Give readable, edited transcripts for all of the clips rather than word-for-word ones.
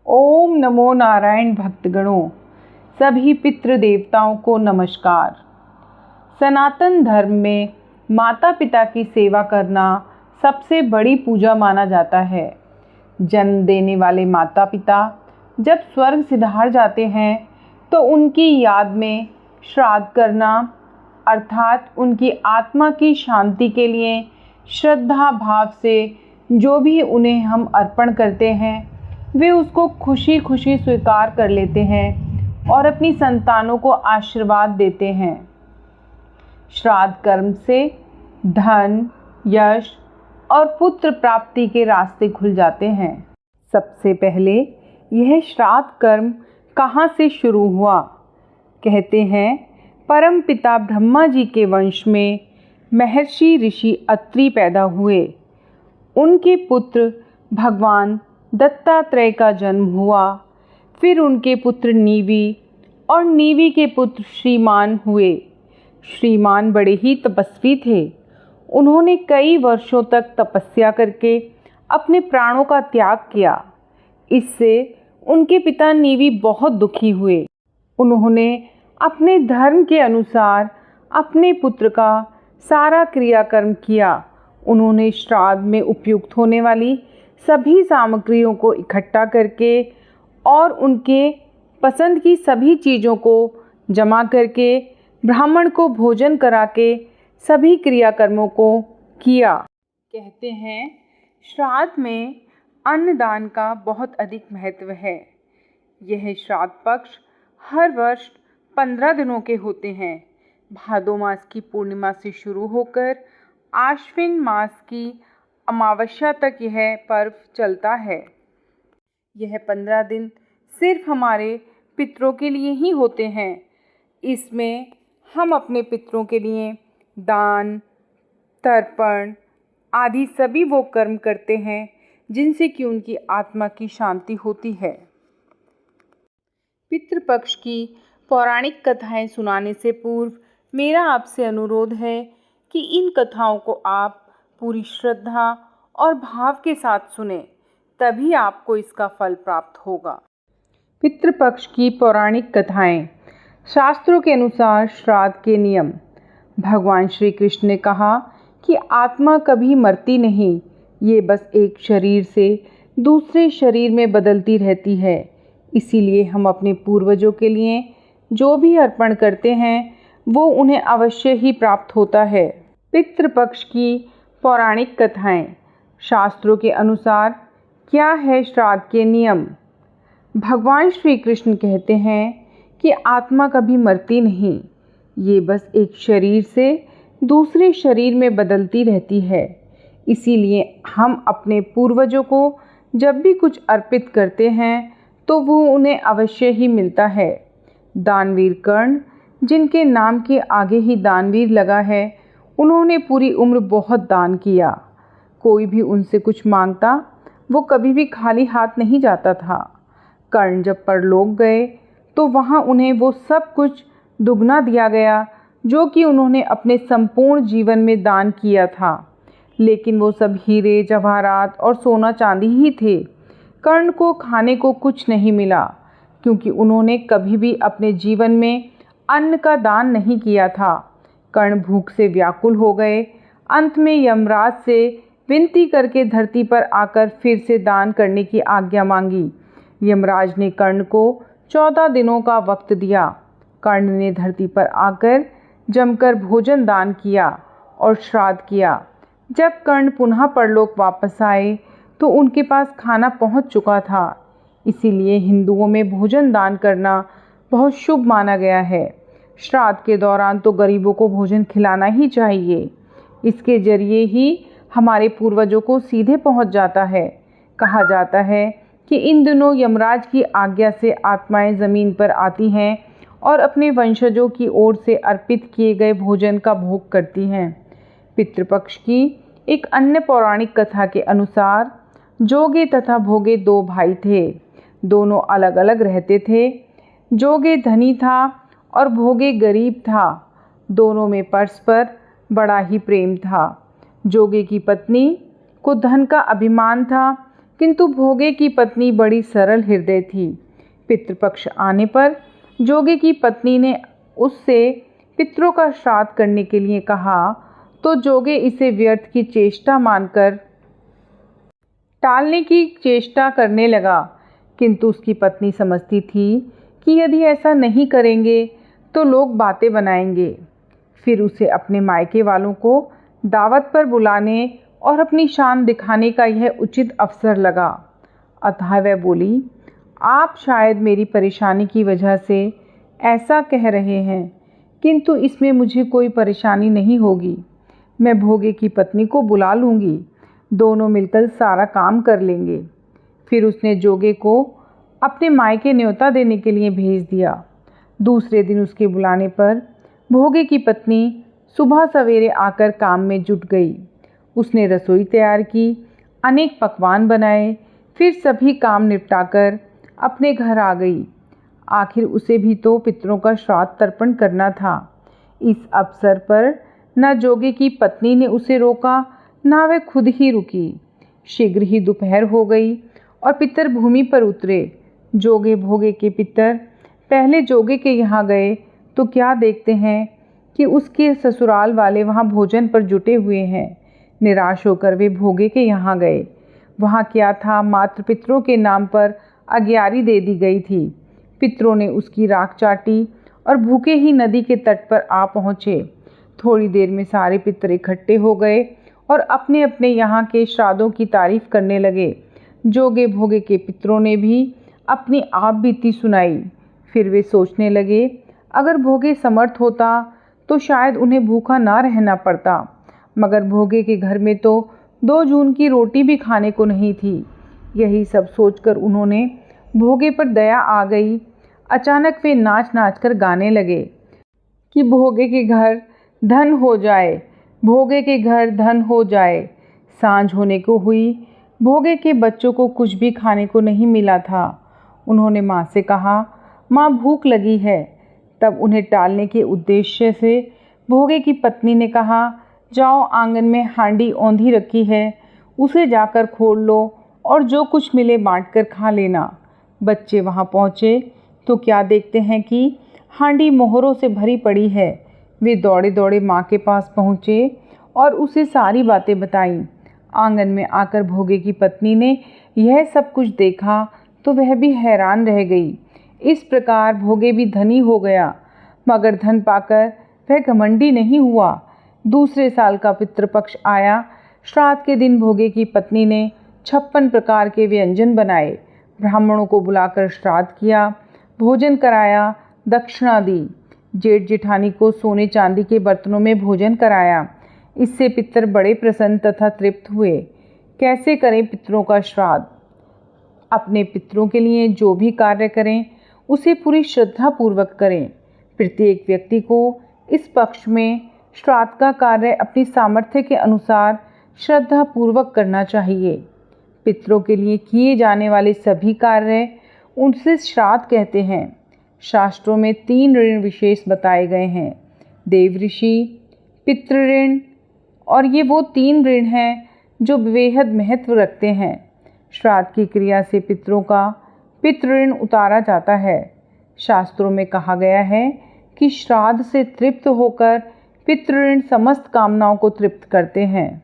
ओम नमो नारायण भक्तगणों, सभी पितृ देवताओं को नमस्कार। सनातन धर्म में माता पिता की सेवा करना सबसे बड़ी पूजा माना जाता है। जन्म देने वाले माता पिता जब स्वर्ग सिधार जाते हैं तो उनकी याद में श्राद्ध करना अर्थात उनकी आत्मा की शांति के लिए श्रद्धा भाव से जो भी उन्हें हम अर्पण करते हैं वे उसको खुशी खुशी स्वीकार कर लेते हैं और अपनी संतानों को आशीर्वाद देते हैं। श्राद्ध कर्म से धन, यश और पुत्र प्राप्ति के रास्ते खुल जाते हैं। सबसे पहले यह श्राद्ध कर्म कहाँ से शुरू हुआ? कहते हैं परम पिता ब्रह्मा जी के वंश में महर्षि ऋषि अत्रि पैदा हुए। उनके पुत्र भगवान दत्तात्रेय का जन्म हुआ। फिर उनके पुत्र नीवि और नीवि के पुत्र श्रीमान हुए। श्रीमान बड़े ही तपस्वी थे। उन्होंने कई वर्षों तक तपस्या करके अपने प्राणों का त्याग किया। इससे उनके पिता नीवि बहुत दुखी हुए। उन्होंने अपने धर्म के अनुसार अपने पुत्र का सारा क्रियाकर्म किया। उन्होंने श्राद्ध में उपयुक्त होने वाली सभी सामग्रियों को इकट्ठा करके और उनके पसंद की सभी चीज़ों को जमा करके ब्राह्मण को भोजन करा के सभी क्रियाकर्मों को किया। कहते हैं श्राद्ध में अन्नदान का बहुत अधिक महत्व है। यह श्राद्ध पक्ष हर वर्ष 15 दिनों के होते हैं। भादो मास की पूर्णिमा से शुरू होकर आश्विन मास की अमावस्या तक यह पर्व चलता है। यह 15 दिन सिर्फ हमारे पितरों के लिए ही होते हैं। इसमें हम अपने पितरों के लिए दान, तर्पण आदि सभी वो कर्म करते हैं जिनसे कि उनकी आत्मा की शांति होती है। पितृपक्ष की पौराणिक कथाएं सुनाने से पूर्व मेरा आपसे अनुरोध है कि इन कथाओं को आप पूरी श्रद्धा और भाव के साथ सुने, तभी आपको इसका फल प्राप्त होगा। पितृपक्ष की पौराणिक कथाएं। शास्त्रों के अनुसार श्राद्ध के नियम। भगवान श्री कृष्ण ने कहा कि आत्मा कभी मरती नहीं, ये बस एक शरीर से दूसरे शरीर में बदलती रहती है। इसीलिए हम अपने पूर्वजों के लिए जो भी अर्पण करते हैं वो उन्हें अवश्य ही प्राप्त होता है। पितृपक्ष की पौराणिक कथाएं। शास्त्रों के अनुसार क्या है श्राद्ध के नियम? भगवान श्री कृष्ण कहते हैं कि आत्मा कभी मरती नहीं, ये बस एक शरीर से दूसरे शरीर में बदलती रहती है। इसीलिए हम अपने पूर्वजों को जब भी कुछ अर्पित करते हैं तो वो उन्हें अवश्य ही मिलता है। दानवीर कर्ण, जिनके नाम के आगे ही दानवीर लगा है, उन्होंने पूरी उम्र बहुत दान किया। कोई भी उनसे कुछ मांगता वो कभी भी खाली हाथ नहीं जाता था। कर्ण जब परलोक गए तो वहाँ उन्हें वो सब कुछ दुगना दिया गया जो कि उन्होंने अपने संपूर्ण जीवन में दान किया था। लेकिन वो सब हीरे जवाहरात और सोना चांदी ही थे। कर्ण को खाने को कुछ नहीं मिला क्योंकि उन्होंने कभी भी अपने जीवन में अन्न का दान नहीं किया था। कर्ण भूख से व्याकुल हो गए। अंत में यमराज से विनती करके धरती पर आकर फिर से दान करने की आज्ञा मांगी। यमराज ने कर्ण को 14 दिनों का वक्त दिया। कर्ण ने धरती पर आकर जमकर भोजन दान किया और श्राद्ध किया। जब कर्ण पुनः परलोक वापस आए तो उनके पास खाना पहुंच चुका था। इसीलिए हिंदुओं में भोजन दान करना बहुत शुभ माना गया है। श्राद्ध के दौरान तो गरीबों को भोजन खिलाना ही चाहिए। इसके जरिए ही हमारे पूर्वजों को सीधे पहुंच जाता है। कहा जाता है कि इन दिनों यमराज की आज्ञा से आत्माएं ज़मीन पर आती हैं और अपने वंशजों की ओर से अर्पित किए गए भोजन का भोग करती हैं। पितृपक्ष की एक अन्य पौराणिक कथा के अनुसार जोगे तथा भोगे 2 भाई थे। दोनों अलग अलग रहते थे। जोगे धनी था और भोगे गरीब था। दोनों में परस्पर बड़ा ही प्रेम था। जोगे की पत्नी को धन का अभिमान था किंतु भोगे की पत्नी बड़ी सरल हृदय थी। पितृपक्ष आने पर जोगे की पत्नी ने उससे पितरों का श्राद्ध करने के लिए कहा तो जोगे इसे व्यर्थ की चेष्टा मानकर टालने की चेष्टा करने लगा। किंतु उसकी पत्नी समझती थी कि यदि ऐसा नहीं करेंगे तो लोग बातें बनाएंगे। फिर उसे अपने मायके वालों को दावत पर बुलाने और अपनी शान दिखाने का यह उचित अवसर लगा। अतः वह बोली, आप शायद मेरी परेशानी की वजह से ऐसा कह रहे हैं, किंतु इसमें मुझे कोई परेशानी नहीं होगी। मैं भोगे की पत्नी को बुला लूँगी, दोनों मिलकर सारा काम कर लेंगे। फिर उसने जोगे को अपने मायके न्योता देने के लिए भेज दिया। दूसरे दिन उसके बुलाने पर भोगे की पत्नी सुबह सवेरे आकर काम में जुट गई। उसने रसोई तैयार की, अनेक पकवान बनाए, फिर सभी काम निपटाकर अपने घर आ गई। आखिर उसे भी तो पितरों का श्राद्ध तर्पण करना था। इस अवसर पर न जोगे की पत्नी ने उसे रोका, न वह खुद ही रुकी। शीघ्र ही दोपहर हो गई और पितर भूमि पर उतरे। जोगे भोगे के पितर पहले जोगे के यहाँ गए तो क्या देखते हैं कि उसके ससुराल वाले वहाँ भोजन पर जुटे हुए हैं। निराश होकर वे भोगे के यहाँ गए। वहाँ क्या था, मात्र पितरों के नाम पर अग्यारी दे दी गई थी। पितरों ने उसकी राख चाटी और भूखे ही नदी के तट पर आ पहुँचे। थोड़ी देर में सारे पितर इकट्ठे हो गए और अपने अपने यहाँ के श्राद्धों की तारीफ करने लगे। जोगे भोगे के पितरों ने भी अपनी आप बीती सुनाई। फिर वे सोचने लगे, अगर भोगे समर्थ होता तो शायद उन्हें भूखा ना रहना पड़ता, मगर भोगे के घर में तो 2 जून की रोटी भी खाने को नहीं थी। यही सब सोचकर उन्होंने भोगे पर दया आ गई। अचानक वे नाच नाच कर गाने लगे कि भोगे के घर धन हो जाए, भोगे के घर धन हो जाए। सांझ होने को हुई। भोगे के बच्चों को कुछ भी खाने को नहीं मिला था। उन्होंने माँ से कहा, माँ भूख लगी है। तब उन्हें टालने के उद्देश्य से भोगे की पत्नी ने कहा, जाओ आंगन में हांडी औंधी रखी है, उसे जाकर खोल लो और जो कुछ मिले बांट कर खा लेना। बच्चे वहाँ पहुँचे तो क्या देखते हैं कि हांडी मोहरों से भरी पड़ी है। वे दौड़े दौड़े माँ के पास पहुँचे और उसे सारी बातें बताईं। आंगन में आकर भोगे की पत्नी ने यह सब कुछ देखा तो वह भी हैरान रह गई। इस प्रकार भोगे भी धनी हो गया, मगर धन पाकर वह घमंडी नहीं हुआ। दूसरे साल का पितृपक्ष आया। श्राद्ध के दिन भोगे की पत्नी ने 56 प्रकार के व्यंजन बनाए। ब्राह्मणों को बुलाकर श्राद्ध किया, भोजन कराया, दक्षिणा दी। जेठ जेठानी को सोने चांदी के बर्तनों में भोजन कराया। इससे पितर बड़े प्रसन्न तथा तृप्त हुए। कैसे करें पितरों का श्राद्ध? अपने पितरों के लिए जो भी कार्य करें उसे पूरी श्रद्धा पूर्वक करें। प्रत्येक व्यक्ति को इस पक्ष में श्राद्ध का कार्य अपनी सामर्थ्य के अनुसार श्रद्धा पूर्वक करना चाहिए। पितरों के लिए किए जाने वाले सभी कार्य उनसे श्राद्ध कहते हैं। शास्त्रों में 3 ऋण विशेष बताए गए हैं, देव ऋषि, पितृ ऋण, और ये वो 3 ऋण हैं जो बेहद महत्व रखते हैं। श्राद्ध की क्रिया से पितरों का पितृ ऋण उतारा जाता है। शास्त्रों में कहा गया है कि श्राद्ध से तृप्त होकर पितृ ऋण समस्त कामनाओं को तृप्त करते हैं।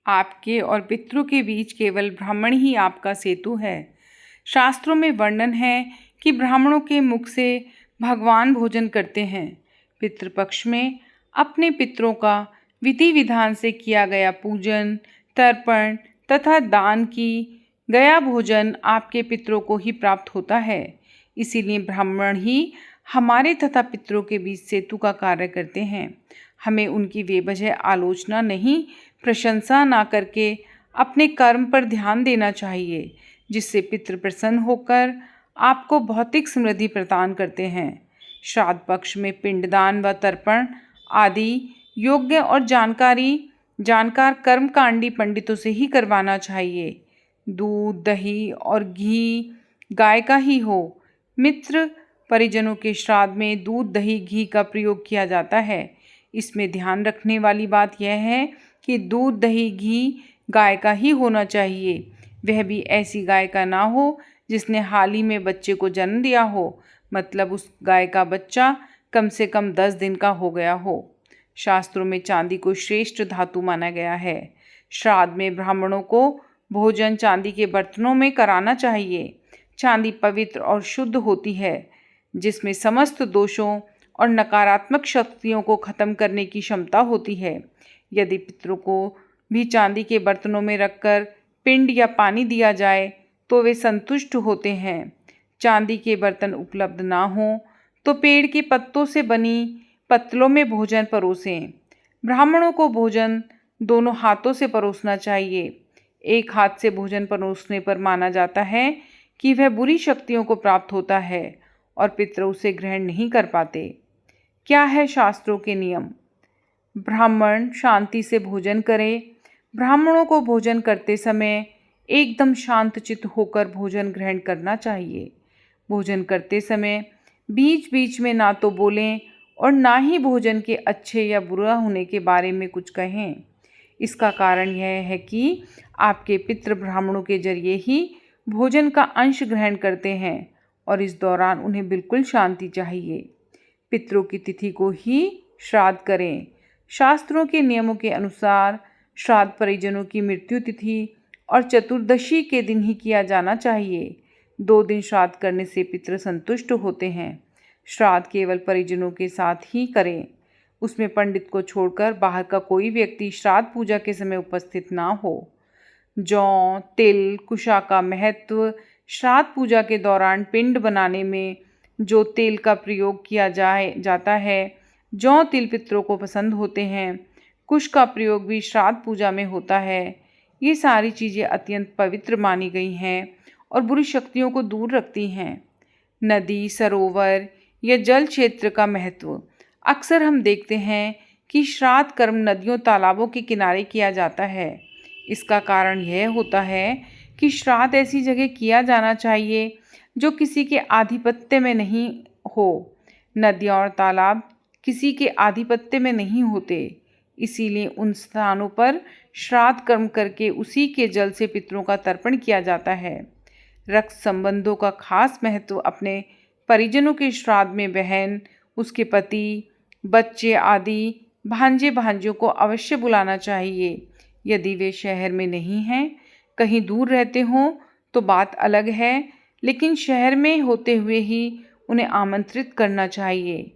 आपके और पितरों के बीच केवल ब्राह्मण ही आपका सेतु है। शास्त्रों में वर्णन है कि ब्राह्मणों के मुख से भगवान भोजन करते हैं। पितृपक्ष में अपने पितरों का विधि विधान से किया गया पूजन, तर्पण तथा दान की गया भोजन आपके पितरों को ही प्राप्त होता है। इसीलिए ब्राह्मण ही हमारे तथा पितरों के बीच सेतु का कार्य करते हैं। हमें उनकी बेवजह आलोचना नहीं, प्रशंसा ना करके अपने कर्म पर ध्यान देना चाहिए, जिससे पितृ प्रसन्न होकर आपको भौतिक समृद्धि प्रदान करते हैं। श्राद्ध पक्ष में पिंडदान व तर्पण आदि योग्य और जानकार कर्मकांडी पंडितों से ही करवाना चाहिए। दूध, दही और घी गाय का ही हो। मित्र परिजनों के श्राद्ध में दूध, दही, घी का प्रयोग किया जाता है। इसमें ध्यान रखने वाली बात यह है कि दूध, दही, घी गाय का ही होना चाहिए। वह भी ऐसी गाय का ना हो जिसने हाल ही में बच्चे को जन्म दिया हो, मतलब उस गाय का बच्चा कम से कम 10 दिन का हो गया हो। शास्त्रों में चांदी को श्रेष्ठ धातु माना गया है। श्राद्ध में ब्राह्मणों को भोजन चांदी के बर्तनों में कराना चाहिए। चांदी पवित्र और शुद्ध होती है, जिसमें समस्त दोषों और नकारात्मक शक्तियों को खत्म करने की क्षमता होती है। यदि पितरों को भी चांदी के बर्तनों में रखकर पिंड या पानी दिया जाए तो वे संतुष्ट होते हैं। चांदी के बर्तन उपलब्ध ना हो तो पेड़ के पत्तों से बनी पत्तलों में भोजन परोसें। ब्राह्मणों को भोजन दोनों हाथों से परोसना चाहिए। एक हाथ से भोजन परोसने पर माना जाता है कि वह बुरी शक्तियों को प्राप्त होता है और पितर उसे ग्रहण नहीं कर पाते। क्या है शास्त्रों के नियम? ब्राह्मण शांति से भोजन करें। ब्राह्मणों को भोजन करते समय एकदम शांतचित्त होकर भोजन ग्रहण करना चाहिए। भोजन करते समय बीच बीच में ना तो बोलें और ना ही भोजन के अच्छे या बुरा होने के बारे में कुछ कहें। इसका कारण यह है कि आपके पितृ ब्राह्मणों के जरिए ही भोजन का अंश ग्रहण करते हैं और इस दौरान उन्हें बिल्कुल शांति चाहिए। पितरों की तिथि को ही श्राद्ध करें। शास्त्रों के नियमों के अनुसार श्राद्ध परिजनों की मृत्यु तिथि और चतुर्दशी के दिन ही किया जाना चाहिए। 2 दिन श्राद्ध करने से पितृ संतुष्ट होते हैं। श्राद्ध केवल परिजनों के साथ ही करें। उसमें पंडित को छोड़कर बाहर का कोई व्यक्ति श्राद्ध पूजा के समय उपस्थित ना हो। जौ, तिल, कुशा का महत्व। श्राद्ध पूजा के दौरान पिंड बनाने में जो तेल का प्रयोग किया जाता है, जौ तिल पितरों को पसंद होते हैं। कुश का प्रयोग भी श्राद्ध पूजा में होता है। ये सारी चीज़ें अत्यंत पवित्र मानी गई हैं और बुरी शक्तियों को दूर रखती हैं। नदी, सरोवर या जल क्षेत्र का महत्व। अक्सर हम देखते हैं कि श्राद्ध कर्म नदियों, तालाबों के किनारे किया जाता है। इसका कारण यह होता है कि श्राद्ध ऐसी जगह किया जाना चाहिए जो किसी के आधिपत्य में नहीं हो। नदियाँ और तालाब किसी के आधिपत्य में नहीं होते, इसीलिए उन स्थानों पर श्राद्ध कर्म करके उसी के जल से पितरों का तर्पण किया जाता है। रक्त संबंधों का खास महत्व। अपने परिजनों के श्राद्ध में बहन, उसके पति, बच्चे आदि भांजे भांजियों को अवश्य बुलाना चाहिए। यदि वे शहर में नहीं हैं, कहीं दूर रहते हों तो बात अलग है, लेकिन शहर में होते हुए ही उन्हें आमंत्रित करना चाहिए।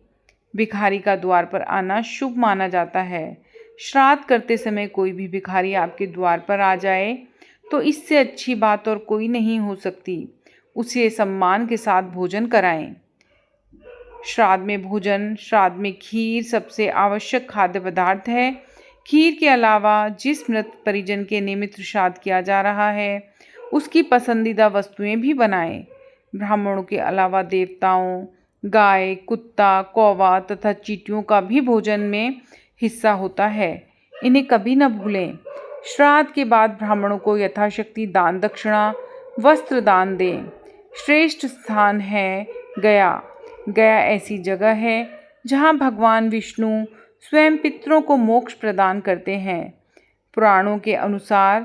भिखारी का द्वार पर आना शुभ माना जाता है। श्राद्ध करते समय कोई भी भिखारी आपके द्वार पर आ जाए तो इससे अच्छी बात और कोई नहीं हो सकती। उसे सम्मान के साथ भोजन कराएं। श्राद्ध में भोजन। श्राद्ध में खीर सबसे आवश्यक खाद्य पदार्थ है। खीर के अलावा जिस मृत परिजन के निमित्त श्राद्ध किया जा रहा है, उसकी पसंदीदा वस्तुएं भी बनाएं। ब्राह्मणों के अलावा देवताओं, गाय, कुत्ता, कौवा तथा चींटियों का भी भोजन में हिस्सा होता है। इन्हें कभी न भूलें। श्राद्ध के बाद ब्राह्मणों को यथाशक्ति दान दक्षिणा, वस्त्र दान दें। श्रेष्ठ स्थान है गया। गया ऐसी जगह है जहाँ भगवान विष्णु स्वयं पितरों को मोक्ष प्रदान करते हैं। पुराणों के अनुसार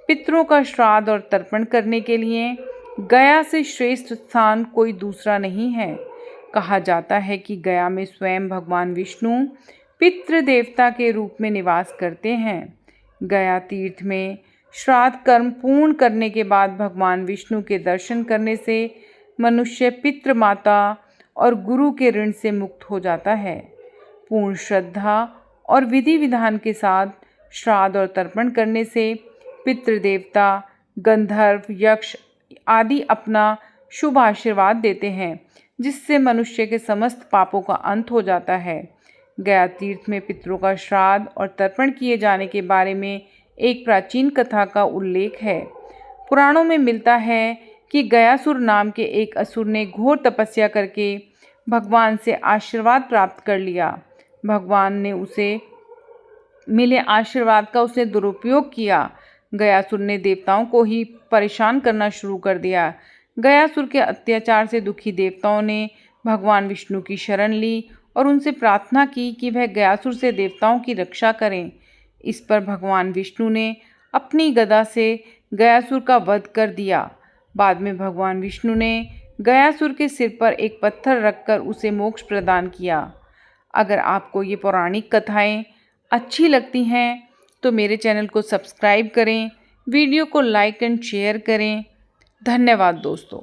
पितरों का श्राद्ध और तर्पण करने के लिए गया से श्रेष्ठ स्थान कोई दूसरा नहीं है। कहा जाता है कि गया में स्वयं भगवान विष्णु पितृ देवता के रूप में निवास करते हैं। गया तीर्थ में श्राद्ध कर्म पूर्ण करने के बाद भगवान विष्णु के दर्शन करने से मनुष्य पितृ माता और गुरु के ऋण से मुक्त हो जाता है। पूर्ण श्रद्धा और विधि विधान के साथ श्राद्ध और तर्पण करने से पितृदेवता, गंधर्व, यक्ष आदि अपना शुभ आशीर्वाद देते हैं, जिससे मनुष्य के समस्त पापों का अंत हो जाता है। गया तीर्थ में पितरों का श्राद्ध और तर्पण किए जाने के बारे में एक प्राचीन कथा का उल्लेख है। पुराणों में मिलता है कि गयासुर नाम के एक असुर ने घोर तपस्या करके भगवान से आशीर्वाद प्राप्त कर लिया। भगवान ने उसे मिले आशीर्वाद का उसने दुरुपयोग किया। गयासुर ने देवताओं को ही परेशान करना शुरू कर दिया। गयासुर के अत्याचार से दुखी देवताओं ने भगवान विष्णु की शरण ली और उनसे प्रार्थना की कि वह गयासुर से देवताओं की रक्षा करें। इस पर भगवान विष्णु ने अपनी गदा से गयासुर का वध कर दिया। बाद में भगवान विष्णु ने गयासुर के सिर पर एक पत्थर रखकर उसे मोक्ष प्रदान किया। अगर आपको ये पौराणिक कथाएं अच्छी लगती हैं तो मेरे चैनल को सब्सक्राइब करें, वीडियो को लाइक एंड शेयर करें। धन्यवाद दोस्तों।